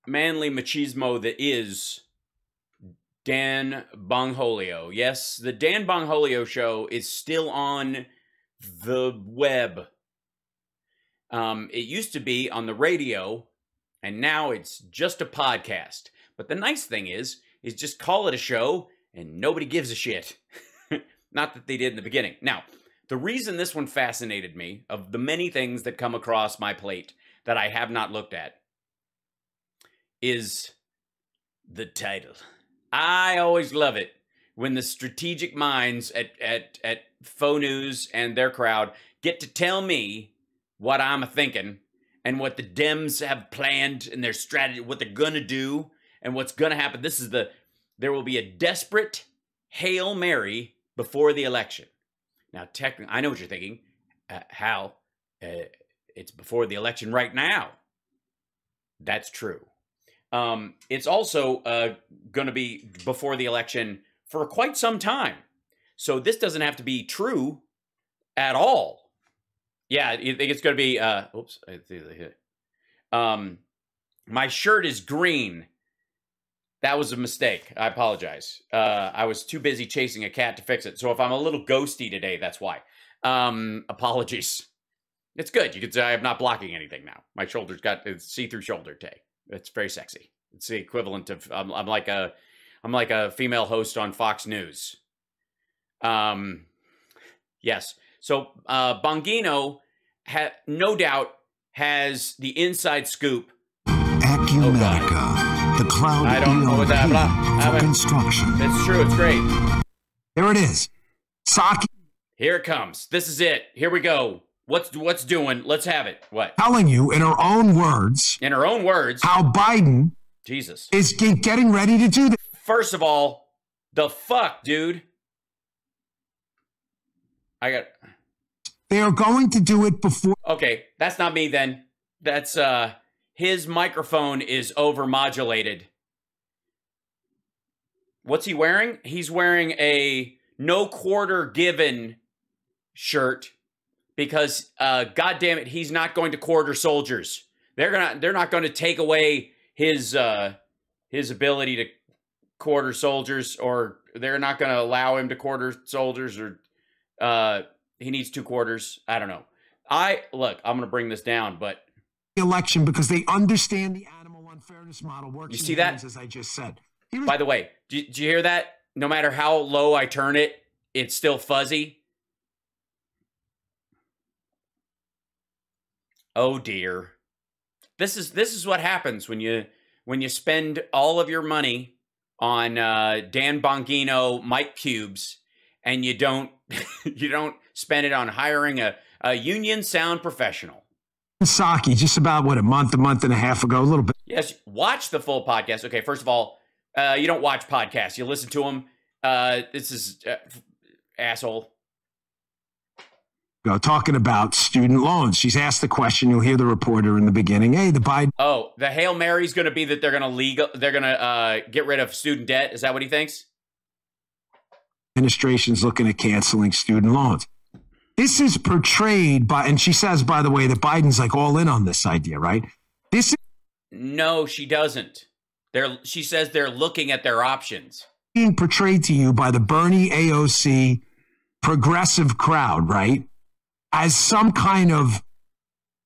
manly machismo that is Dan Bongholio. Yes, the Dan Bongholio show is still on the web. It used to be on the radio, and now it's just a podcast. But the nice thing is just call it a show, and nobody gives a shit. Not that they did in the beginning. Now, the reason this one fascinated me, of the many things that come across my plate that I have not looked at, is the title. I always love it when the strategic minds at Faux News and their crowd get to tell me what I'm thinking and what the Dems have planned and their strategy, what they're going to do and what's going to happen. There will be a desperate Hail Mary before the election. Now, technically, I know what you're thinking. Hal, it's before the election right now. That's true. It's also going to be before the election for quite some time. So this doesn't have to be true at all. Yeah, I think it's going to be, oops, I think they hit it. My shirt is green. That was a mistake. I apologize. I was too busy chasing a cat to fix it. So if I'm a little ghosty today, that's why. Apologies. It's good. You can say I'm not blocking anything now. My shoulder's got a see-through shoulder today. It's very sexy. It's the equivalent of I'm like a female host on Fox News. Yes. So Bongino no doubt has the inside scoop. Acumatica, the cloud for construction. It's true. It's great. There it is. Saki. Here it comes. This is it. Here we go. What's doing? Let's have it. What? Telling you in her own words. In her own words. How Biden is getting ready to do this. First of all, the fuck, dude. They are going to do it before. Okay, that's not me then. That's his microphone is overmodulated. What's he wearing? He's wearing a no quarter given shirt. Because, God damn it, he's not going to quarter soldiers. They're not going to take away his ability to quarter soldiers, or they're not going to allow him to quarter soldiers, or he needs 2 quarters. I don't know. Look, I'm going to bring this down, but election because they understand the animal unfairness model works. You see that? As I just said. By the way, did you hear that? No matter how low I turn it, it's still fuzzy. Oh dear. This is what happens when you spend all of your money on Dan Bongino mic cubes and you don't spend it on hiring a union sound professional. Saki, just about a month and a half ago, a little bit. Yes, watch the full podcast. Okay, first of all, you don't watch podcasts, you listen to them. This is asshole. Talking about student loans. She's asked the question. You'll hear the reporter in the beginning. Hey, the Biden. Oh, the Hail Mary's going to be that they're going to get rid of student debt. Is that what he thinks? Administration's looking at canceling student loans. This is portrayed by, and she says, by the way, that Biden's like all in on this idea, right? No, she doesn't. She says they're looking at their options. Being portrayed to you by the Bernie AOC progressive crowd, right? As some kind of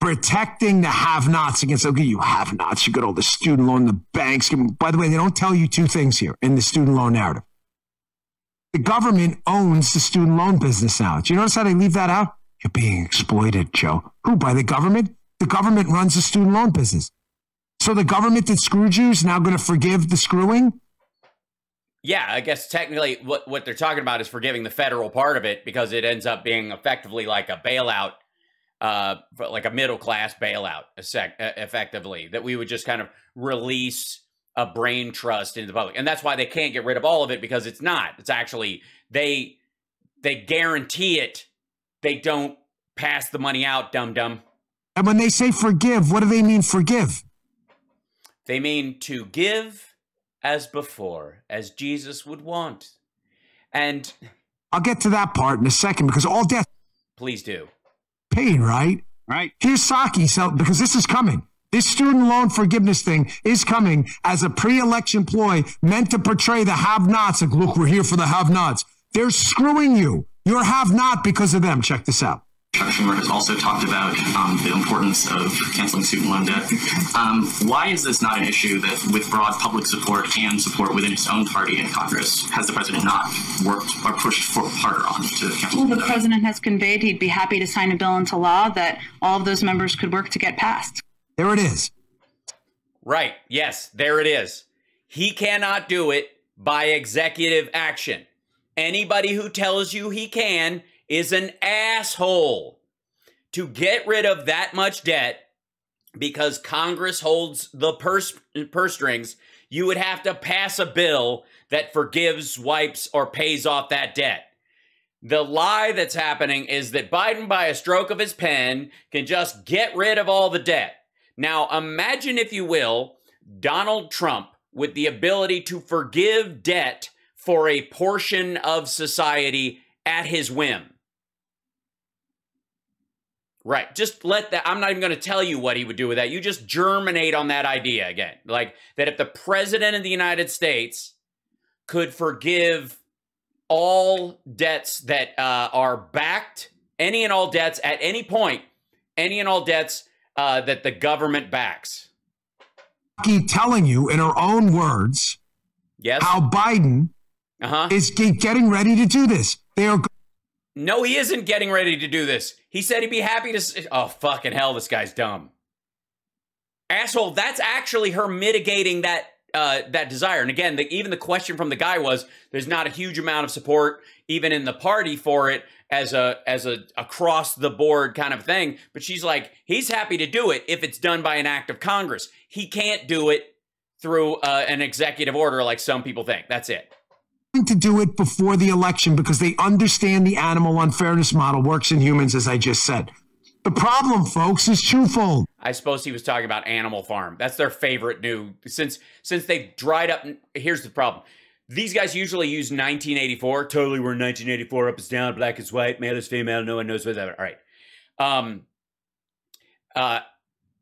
protecting the have-nots against, okay, you have-nots, you got all the student loan, the banks. By the way, they don't tell you 2 things here in the student loan narrative. The government owns the student loan business now. Do you notice how they leave that out? You're being exploited, Joe. Who, by the government? The government runs the student loan business. So the government that screwed you is now going to forgive the screwing? Yeah, I guess technically what they're talking about is forgiving the federal part of it because it ends up being effectively like a bailout, like a middle-class bailout, effectively, that we would just kind of release a brain trust into the public. And that's why they can't get rid of all of it because it's not. It's actually, they guarantee it. They don't pass the money out, dum-dum. And when they say forgive, what do they mean forgive? They mean to give as before, as Jesus would want. And I'll get to that part in a second because all debt. Please do. Paid, right? Right. Here's Saki, because this is coming. This student loan forgiveness thing is coming as a pre-election ploy meant to portray the have-nots. Like, look, we're here for the have-nots. They're screwing you. You're have-not because of them. Check this out. Chuck Schumer has also talked about the importance of canceling student loan debt. Why is this not an issue that, with broad public support and support within its own party in Congress, has the president not worked or pushed harder on to cancel? Well, the president has conveyed he'd be happy to sign a bill into law that all of those members could work to get passed. There it is. Right. Yes, there it is. He cannot do it by executive action. Anybody who tells you he can is an asshole. To get rid of that much debt, because Congress holds the purse strings, you would have to pass a bill that forgives, wipes, or pays off that debt. The lie that's happening is that Biden, by a stroke of his pen, can just get rid of all the debt. Now, imagine, if you will, Donald Trump with the ability to forgive debt for a portion of society at his whim. Right. Just let that. I'm not even going to tell you what he would do with that. You just germinate on that idea again. Like that if the president of the United States could forgive all debts that are backed, any and all debts at any point, any and all debts that the government backs. Keep telling you in her own words, yes, how Biden is getting ready to do this. They are. No, he isn't getting ready to do this. He said he'd be happy to... Oh, fucking hell, this guy's dumb. Asshole, that's actually her mitigating that that desire. And again, even the question from the guy was, there's not a huge amount of support, even in the party, for it as a across-the-board kind of thing. But she's like, he's happy to do it if it's done by an act of Congress. He can't do it through an executive order like some people think. That's it. To do it before the election because they understand the animal unfairness model works in humans, as I just said. The problem, folks, is twofold. I suppose he was talking about Animal Farm. That's their favorite new, since they've dried up. Here's the problem. These guys usually use 1984. Totally, we're in 1984, up is down, black is white, male is female, no one knows what's that. All right.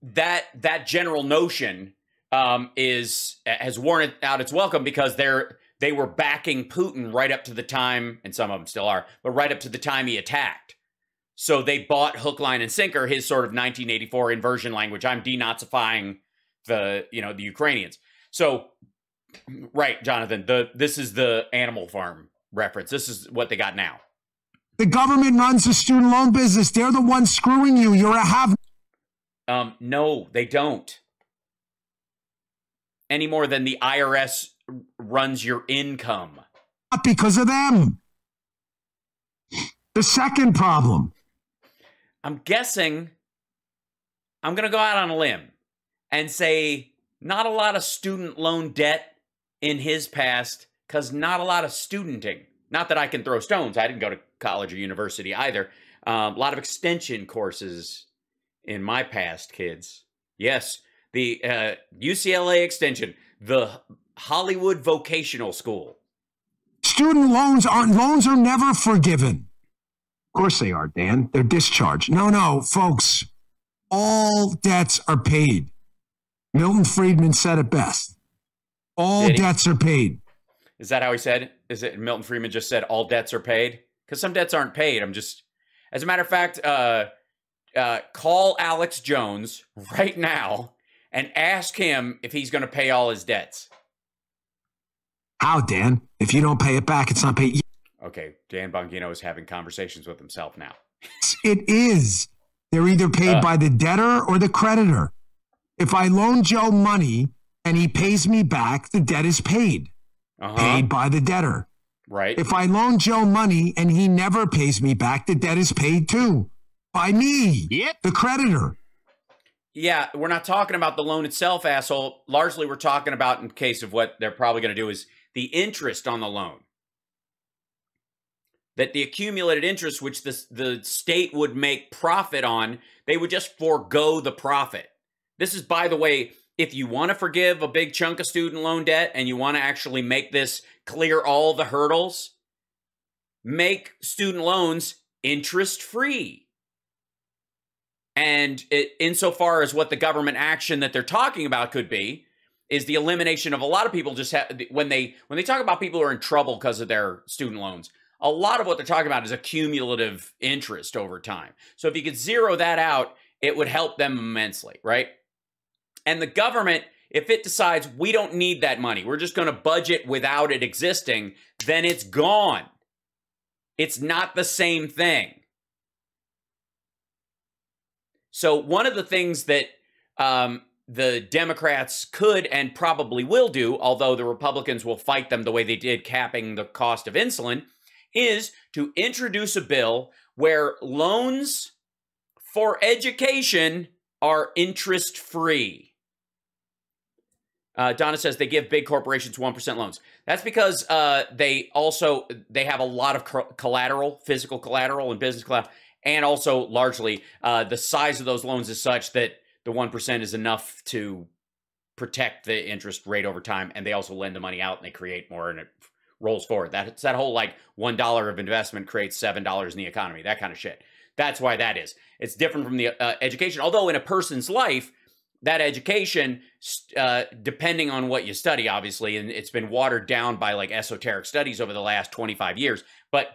That general notion has worn out its welcome because they were backing Putin right up to the time, and some of them still are, but right up to the time he attacked. So they bought hook, line, and sinker his sort of 1984 inversion language. I'm denazifying the Ukrainians. So, right, Jonathan, this is the Animal Farm reference. This is what they got now. The government runs the student loan business. They're the ones screwing you. You're a have. No, they don't. Any more than the IRS runs your income. Not because of them. The second problem. I'm guessing I'm going to go out on a limb and say not a lot of student loan debt in his past because not a lot of studenting. Not that I can throw stones. I didn't go to college or university either. A lot of extension courses in my past, kids. Yes, the UCLA extension, the Hollywood Vocational School. Student loans are never forgiven. Of course they are, Dan. They're discharged. No, folks. All debts are paid. Milton Friedman said it best. All debts are paid. Is that how he said it? Is it Milton Friedman just said all debts are paid? Because some debts aren't paid. As a matter of fact, call Alex Jones right now and ask him if he's going to pay all his debts. How, Dan? If you don't pay it back, it's not paid. Okay, Dan Bongino is having conversations with himself now. It is. They're either paid by the debtor or the creditor. If I loan Joe money and he pays me back, the debt is paid. Paid by the debtor. Right. If I loan Joe money and he never pays me back, the debt is paid too. By me. Yep. The creditor. Yeah, we're not talking about the loan itself, asshole. Largely, we're talking about, in case of what they're probably going to do, is the interest on the loan. That the accumulated interest, which the state would make profit on, they would just forego the profit. This is, by the way, if you want to forgive a big chunk of student loan debt and you want to actually make this clear all the hurdles, make student loans interest-free. And insofar as what the government action that they're talking about could be, is the elimination of a lot of people just when they talk about people who are in trouble because of their student loans, a lot of what they're talking about is a cumulative interest over time. So if you could zero that out, it would help them immensely, right? And the government, if it decides we don't need that money, we're just going to budget without it existing, then it's gone. It's not the same thing. So one of the things that the Democrats could and probably will do, although the Republicans will fight them the way they did capping the cost of insulin, is to introduce a bill where loans for education are interest-free. Donna says they give big corporations 1% loans. That's because they have a lot of collateral, physical collateral and business collateral, and also largely the size of those loans is such that the 1% is enough to protect the interest rate over time, and they also lend the money out and they create more and it rolls forward. That's that whole like $1 of investment creates $7 in the economy, that kind of shit. That's why that is. It's different from the education, although in a person's life, that education, depending on what you study, obviously, and it's been watered down by like esoteric studies over the last 25 years, but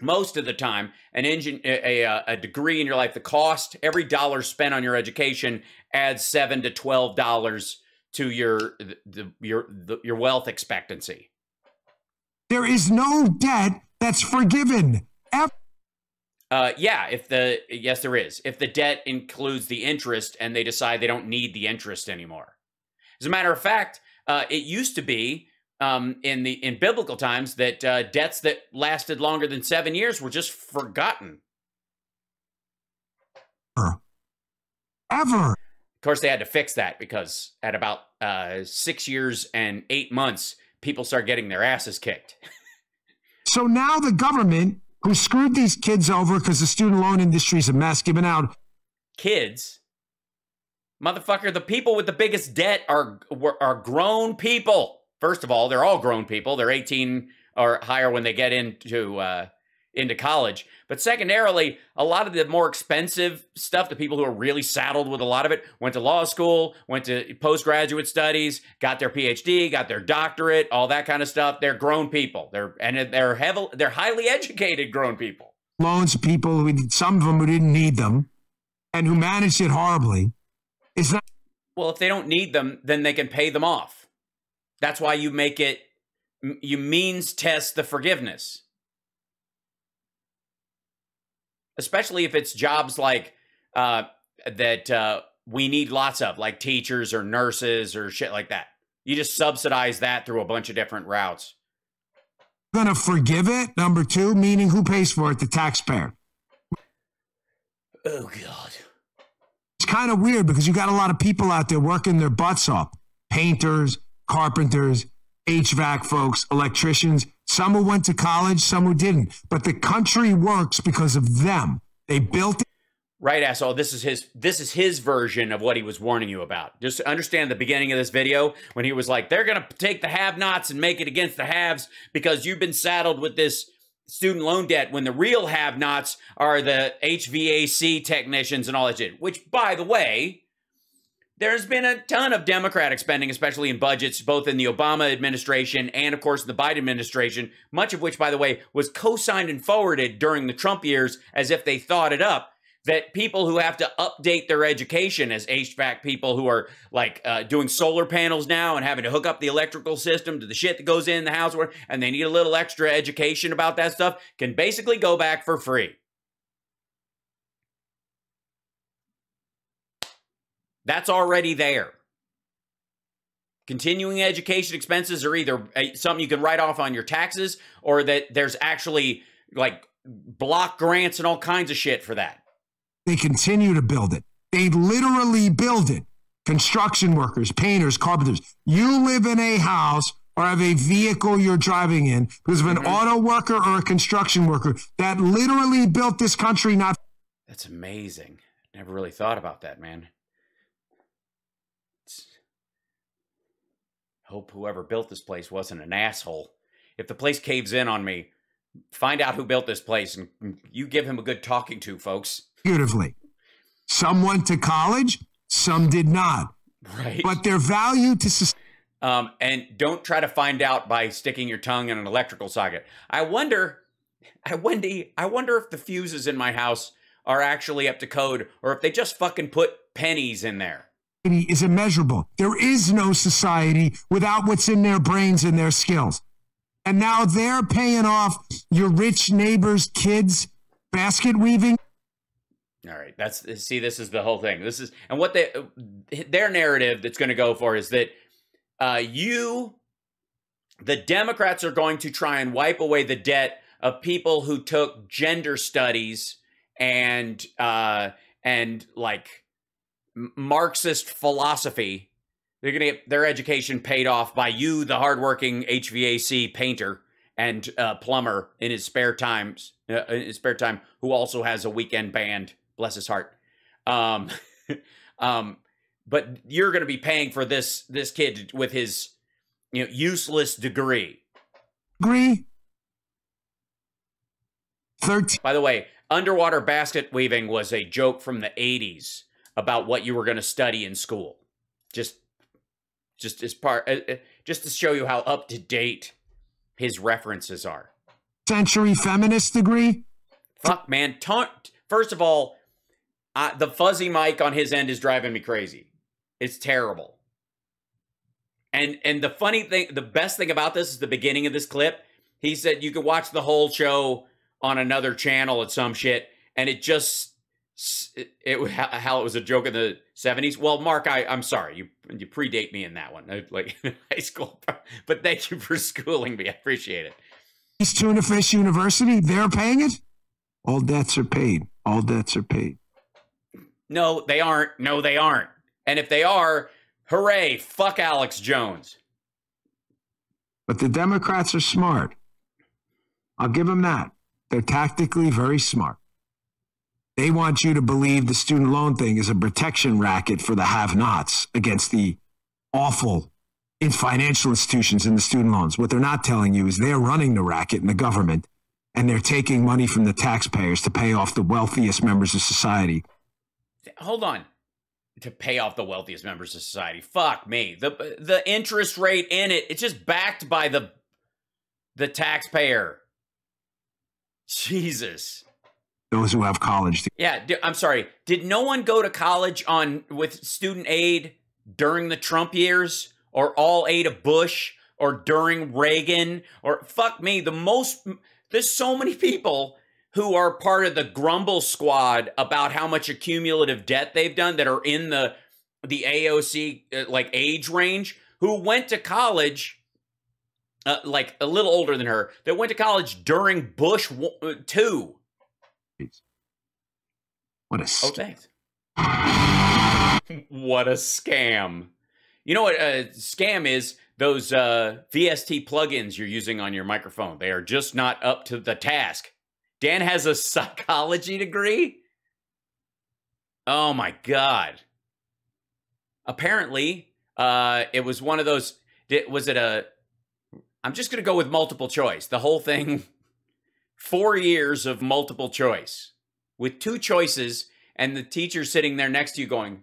most of the time, a degree in your life, the cost, every dollar spent on your education adds $7 to $12 to your wealth expectancy. There is no debt that's forgiven. Yeah, yes, there is. If the debt includes the interest and they decide they don't need the interest anymore. As a matter of fact, it used to be in biblical times that debts that lasted longer than 7 years were just forgotten. Ever. Of course, they had to fix that because at about 6 years and 8 months, people start getting their asses kicked. So now the government, who screwed these kids over because the student loan industry is a mess, giving out kids. Motherfucker, the people with the biggest debt are grown people. First of all, they're all grown people. They're 18 or higher when they get into college. But secondarily, a lot of the more expensive stuff, the people who are really saddled with a lot of it, went to law school, went to postgraduate studies, got their PhD, got their doctorate, all that kind of stuff. They're grown people. They're highly educated grown people. Loans to people, some of them who didn't need them and who managed it horribly. It's not. Well, if they don't need them, then they can pay them off. That's why you means test the forgiveness. Especially if it's jobs like that we need lots of, like teachers or nurses or shit like that. You just subsidize that through a bunch of different routes. Going to forgive it, number two, meaning who pays for it? The taxpayer. Oh, God. It's kind of weird because you got a lot of people out there working their butts off. Painters, carpenters, HVAC folks, electricians, some who went to college, some who didn't. But the country works because of them. They built it. Right, asshole. This is his version of what he was warning you about. Just understand the beginning of this video when he was like, they're going to take the have-nots and make it against the haves because you've been saddled with this student loan debt, when the real have-nots are the HVAC technicians and all that shit. Which, by the way, there's been a ton of Democratic spending, especially in budgets, both in the Obama administration and, of course, the Biden administration, much of which, by the way, was co-signed and forwarded during the Trump years as if they thought it up, that people who have to update their education as HVAC people who are, like, doing solar panels now and having to hook up the electrical system to the shit that goes in the house, and they need a little extra education about that stuff, can basically go back for free. That's already there. Continuing education expenses are either something you can write off on your taxes or that there's actually like block grants and all kinds of shit for that. They continue to build it. They literally build it. Construction workers, painters, carpenters. You live in a house or have a vehicle you're driving in because of an auto worker or a construction worker that literally built this country. That's amazing. Never really thought about that, man. Hope whoever built this place wasn't an asshole. If the place caves in on me, find out who built this place and you give him a good talking to, folks. Beautifully. Some went to college, some did not. Right. But their value to society. And don't try to find out by sticking your tongue in an electrical socket. I wonder if the fuses in my house are actually up to code, or if they just fucking put pennies in there. Is immeasurable. There is no society without what's in their brains and their skills. And now they're paying off your rich neighbor's kids basket weaving. All right, this is the whole thing. This is, and what their narrative that's going to go for is that the Democrats are going to try and wipe away the debt of people who took gender studies and like Marxist philosophy. They're going to get their education paid off by you, the hardworking HVAC painter and plumber in his spare time, who also has a weekend band. Bless his heart. But you're going to be paying for this kid with his, useless degree. Degree. 13. By the way, underwater basket weaving was a joke from the 80s about what you were going to study in school. Just as part, just to show you how up to date his references are. Century feminist degree. Fuck, man. First of all, the fuzzy mic on his end is driving me crazy. It's terrible. And the funny thing, the best thing about this is the beginning of this clip. He said you could watch the whole show on another channel at some shit, and it just how it was a joke in the 70s. Well, Mark, I'm sorry, you predate me in that one, like high school. But thank you for schooling me. I appreciate it. East Tuna Fish University, they're paying it. All debts are paid. All debts are paid. No, they aren't. No, they aren't. And if they are, hooray, fuck Alex Jones. But the Democrats are smart. I'll give them that. They're tactically very smart. They want you to believe the student loan thing is a protection racket for the have-nots against the awful financial institutions in the student loans. What they're not telling you is they're running the racket in the government, and they're taking money from the taxpayers to pay off the wealthiest members of society. Hold on. To pay off the wealthiest members of society. Fuck me. The interest rate in it, it's just backed by the taxpayer. Jesus. Those who have college. Yeah, I'm sorry. Did no one go to college with student aid during the Trump years, or all aid of Bush, or during Reagan, or fuck me, there's so many people who are part of the grumble squad about how much accumulative debt they've done that are in the AOC like age range, who went to college, like a little older than her, that went to college during Bush 2. What a thanks. What a scam. You know what a scam is? Those VST plugins you're using on your microphone. They are just not up to the task. Dan has a psychology degree? Oh my God. Apparently, it was one of those, I'm just going to go with multiple choice. The whole thing, 4 years of multiple choice with 2 choices, and the teacher sitting there next to you going,